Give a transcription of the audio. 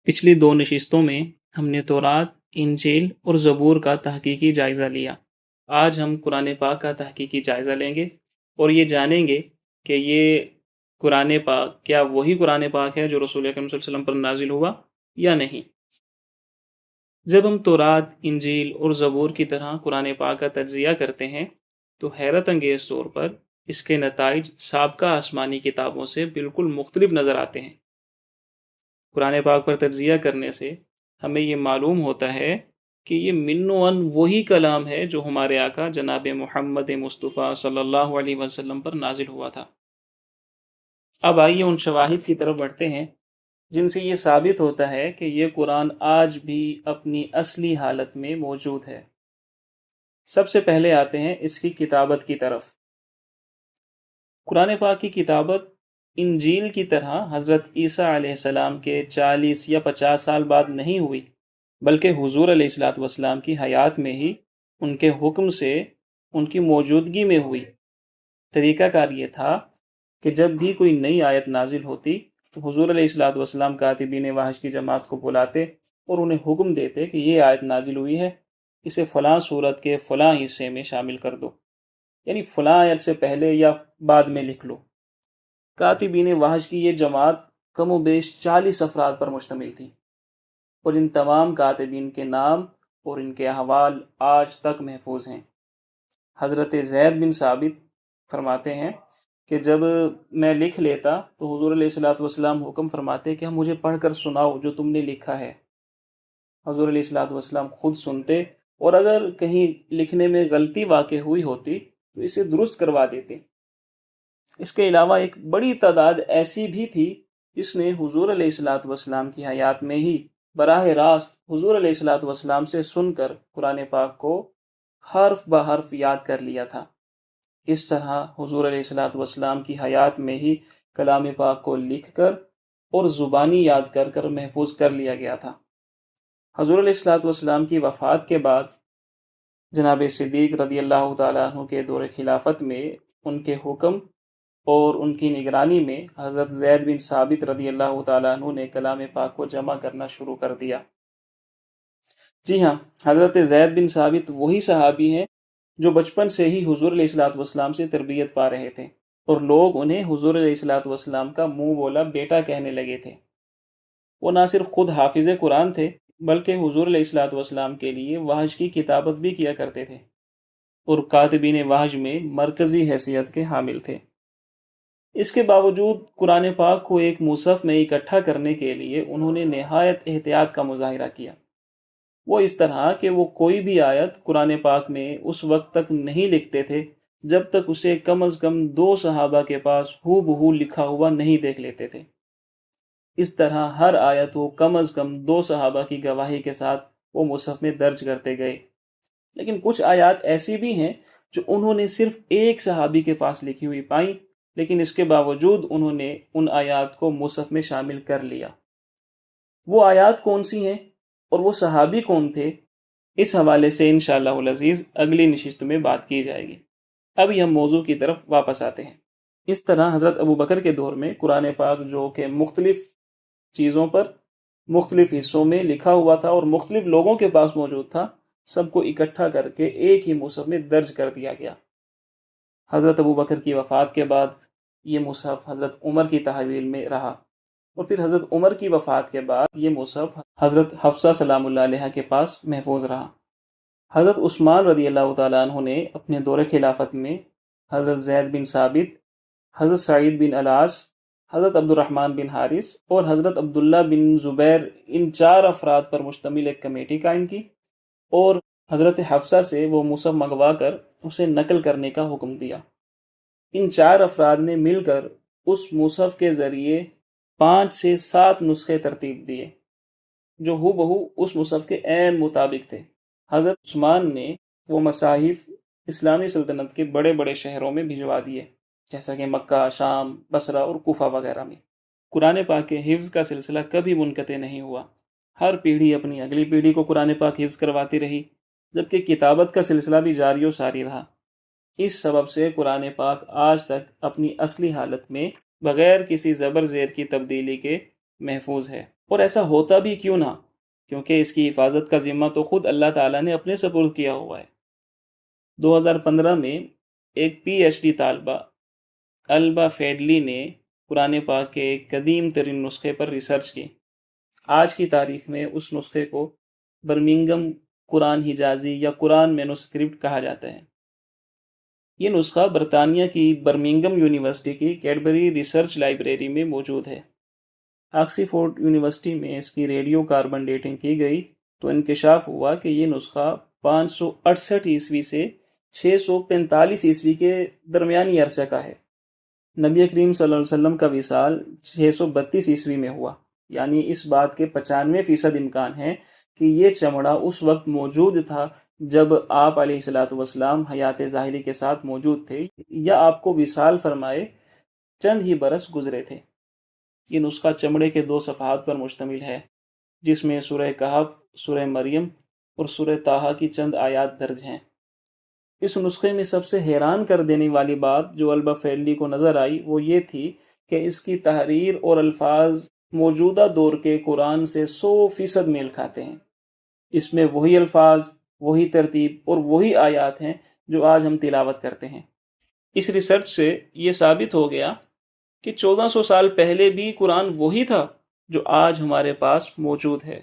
پچھلی 2 نشستوں میں ہم نے تورات، انجیل اور زبور کا تحقیقی جائزہ لیا۔ آج ہم قرآن پاک کا تحقیقی جائزہ لیں گے اور یہ جانیں گے کہ یہ قرآن پاک کیا وہی قرآن پاک ہے جو رسول اکرم صلی اللہ علیہ وسلم پر نازل ہوا یا نہیں۔ جب ہم تورات، انجیل اور زبور کی طرح قرآن پاک کا تجزیہ کرتے ہیں تو حیرت انگیز طور پر اس کے نتائج سابقہ آسمانی کتابوں سے بالکل مختلف نظر آتے ہیں۔ قرآن پاک پر تجزیہ کرنے سے ہمیں یہ معلوم ہوتا ہے کہ یہ من و عن وہی کلام ہے جو ہمارے آقا جناب محمد مصطفیٰ صلی اللہ علیہ وسلم پر نازل ہوا تھا۔ اب آئیے ان شواہد کی طرف بڑھتے ہیں جن سے یہ ثابت ہوتا ہے کہ یہ قرآن آج بھی اپنی اصلی حالت میں موجود ہے۔ سب سے پہلے آتے ہیں اس کی کتابت کی طرف۔ قرآن پاک کی کتابت انجیل کی طرح حضرت عیسیٰ علیہ السلام کے 40 یا 50 سال بعد نہیں ہوئی، بلکہ حضور علیہ الصلوۃ والسلام کی حیات میں ہی ان کے حکم سے ان کی موجودگی میں ہوئی۔ طریقہ کار یہ تھا کہ جب بھی کوئی نئی آیت نازل ہوتی تو حضور علیہ الصلوۃ والسلام کاتبین وحی کی جماعت کو بلاتے اور انہیں حکم دیتے کہ یہ آیت نازل ہوئی ہے، اسے فلاں صورت کے فلاں حصے میں شامل کر دو، یعنی فلاں آیت سے پہلے یا بعد میں لکھ لو۔ کاتبین وحی کی یہ جماعت کم و بیش 40 افراد پر مشتمل تھی، اور ان تمام کاتبین کے نام اور ان کے احوال آج تک محفوظ ہیں۔ حضرت زید بن ثابت فرماتے ہیں کہ جب میں لکھ لیتا تو حضور علیہ الصلوۃ والسلام حکم فرماتے کہ ہم مجھے پڑھ کر سناؤ جو تم نے لکھا ہے۔ حضور علیہ الصلوۃ والسلام خود سنتے اور اگر کہیں لکھنے میں غلطی واقع ہوئی ہوتی تو اسے درست کروا دیتے۔ اس کے علاوہ ایک بڑی تعداد ایسی بھی تھی جس نے حضور علیہ الصلوۃ والسلام کی حیات میں ہی براہ راست حضور علیہ الصلوۃ والسلام سے سن کر قرآن پاک کو حرف بہ حرف یاد کر لیا تھا۔ اس طرح حضور علیہ الصلوۃ والسلام کی حیات میں ہی کلام پاک کو لکھ کر اور زبانی یاد کر کر محفوظ کر لیا گیا تھا۔ حضور علیہ الصلوۃ والسلام کی وفات کے بعد جناب صدیق رضی اللہ تعالیٰ عنہ کے دور خلافت میں ان کے حکم اور ان کی نگرانی میں حضرت زید بن ثابت رضی اللہ تعالیٰ عنہ نے کلام پاک کو جمع کرنا شروع کر دیا۔ جی ہاں، حضرت زید بن ثابت وہی صحابی ہیں جو بچپن سے ہی حضور علیہ الصلوۃ والسلام سے تربیت پا رہے تھے، اور لوگ انہیں حضور علیہ الصلوۃ والسلام کا منہ بولا بیٹا کہنے لگے تھے۔ وہ نہ صرف خود حافظ قرآن تھے بلکہ حضور علیہ الصلوۃ والسلام کے لیے وحی کی کتابت بھی کیا کرتے تھے، اور کاتبین وحی میں مرکزی حیثیت کے حامل تھے۔ اس کے باوجود قرآن پاک کو ایک مصحف میں اکٹھا کرنے کے لیے انہوں نے نہایت احتیاط کا مظاہرہ کیا۔ وہ اس طرح کہ وہ کوئی بھی آیت قرآن پاک میں اس وقت تک نہیں لکھتے تھے جب تک اسے کم از کم 2 صحابہ کے پاس ہو بہو لکھا ہوا نہیں دیکھ لیتے تھے۔ اس طرح ہر آیت وہ کم از کم 2 صحابہ کی گواہی کے ساتھ وہ مصحف میں درج کرتے گئے۔ لیکن کچھ آیات ایسی بھی ہیں جو انہوں نے صرف ایک صحابی کے پاس لکھی ہوئی پائیں، لیکن اس کے باوجود انہوں نے ان آیات کو مصحف میں شامل کر لیا۔ وہ آیات کون سی ہیں اور وہ صحابی کون تھے، اس حوالے سے انشاءاللہ العزیز اگلی نشست میں بات کی جائے گی۔ ابھی ہم موضوع کی طرف واپس آتے ہیں۔ اس طرح حضرت ابوبکر کے دور میں قرآن پاک جو کہ مختلف چیزوں پر مختلف حصوں میں لکھا ہوا تھا اور مختلف لوگوں کے پاس موجود تھا، سب کو اکٹھا کر کے ایک ہی مصحف میں درج کر دیا گیا۔ حضرت ابوبکر کی وفات کے بعد یہ مصحف حضرت عمر کی تحویل میں رہا، اور پھر حضرت عمر کی وفات کے بعد یہ مصحف حضرت حفصہ سلام اللہ علیہ کے پاس محفوظ رہا۔ حضرت عثمان رضی اللہ تعالیٰ عنہ نے اپنے دور خلافت میں حضرت زید بن ثابت، حضرت سعید بن العاص، حضرت عبد الرحمن بن حارث اور حضرت عبداللہ بن زبیر، ان 4 افراد پر مشتمل ایک کمیٹی قائم کی اور حضرت حفصہ سے وہ مصحف منگوا کر اسے نقل کرنے کا حکم دیا۔ ان 4 افراد نے مل کر اس مصحف کے ذریعے 5 سے 7 نسخے ترتیب دیے جو ہو بہو اس مصحف کے عین مطابق تھے۔ حضرت عثمان نے وہ مصاحف اسلامی سلطنت کے بڑے بڑے شہروں میں بھجوا دیے، جیسا کہ مکہ، شام، بصرہ اور کوفہ وغیرہ میں۔ قرآن پاک کے حفظ کا سلسلہ کبھی منقطع نہیں ہوا۔ ہر پیڑھی اپنی اگلی پیڑھی کو قرآن پاک حفظ کرواتی رہی، جبکہ کتابت کا سلسلہ بھی جاری و ساری رہا۔ اس سبب سے قرآن پاک آج تک اپنی اصلی حالت میں بغیر کسی زبر زیر کی تبدیلی کے محفوظ ہے۔ اور ایسا ہوتا بھی کیوں نہ، کیونکہ اس کی حفاظت کا ذمہ تو خود اللہ تعالیٰ نے اپنے سپرد کیا ہوا ہے۔ 2015 میں ایک پی ایچ ڈی طالبہ البا فیڈلی نے قرآن پاک کے ایک قدیم ترین نسخے پر ریسرچ کی۔ آج کی تاریخ میں اس نسخے کو برمنگم قرآن حجازی یا قرآن مینوسکرپٹ کہا جاتا ہے۔ یہ نسخہ برطانیہ کی برمنگم یونیورسٹی کی کیڈبری ریسرچ لائبریری میں موجود ہے۔ آکسفورڈ یونیورسٹی میں اس کی ریڈیو کاربن ڈیٹنگ کی گئی تو انکشاف ہوا کہ یہ نسخہ 568 عیسوی سے 645 عیسوی کے درمیانی عرصے کا ہے۔ نبی کریم صلی اللہ علیہ وسلم کا وصال 632 عیسوی میں ہوا، یعنی اس بات کے 95% امکان ہے کہ یہ چمڑا اس وقت موجود تھا جب آپ علیہ الصلوۃ والسلام حیات ظاہری کے ساتھ موجود تھے یا آپ کو وصال فرمائے چند ہی برس گزرے تھے۔ یہ نسخہ چمڑے کے 2 صفحات پر مشتمل ہے، جس میں سورہ کہف، سورہ مریم اور سورہ طٰہٰ کی چند آیات درج ہیں۔ اس نسخے میں سب سے حیران کر دینے والی بات جو البا فیڈلی کو نظر آئی وہ یہ تھی کہ اس کی تحریر اور الفاظ موجودہ دور کے قرآن سے 100% میل کھاتے ہیں۔ اس میں وہی الفاظ، وہی ترتیب اور وہی آیات ہیں جو آج ہم تلاوت کرتے ہیں۔ اس ریسرچ سے یہ ثابت ہو گیا کہ 1400 سال پہلے بھی قرآن وہی تھا جو آج ہمارے پاس موجود ہے۔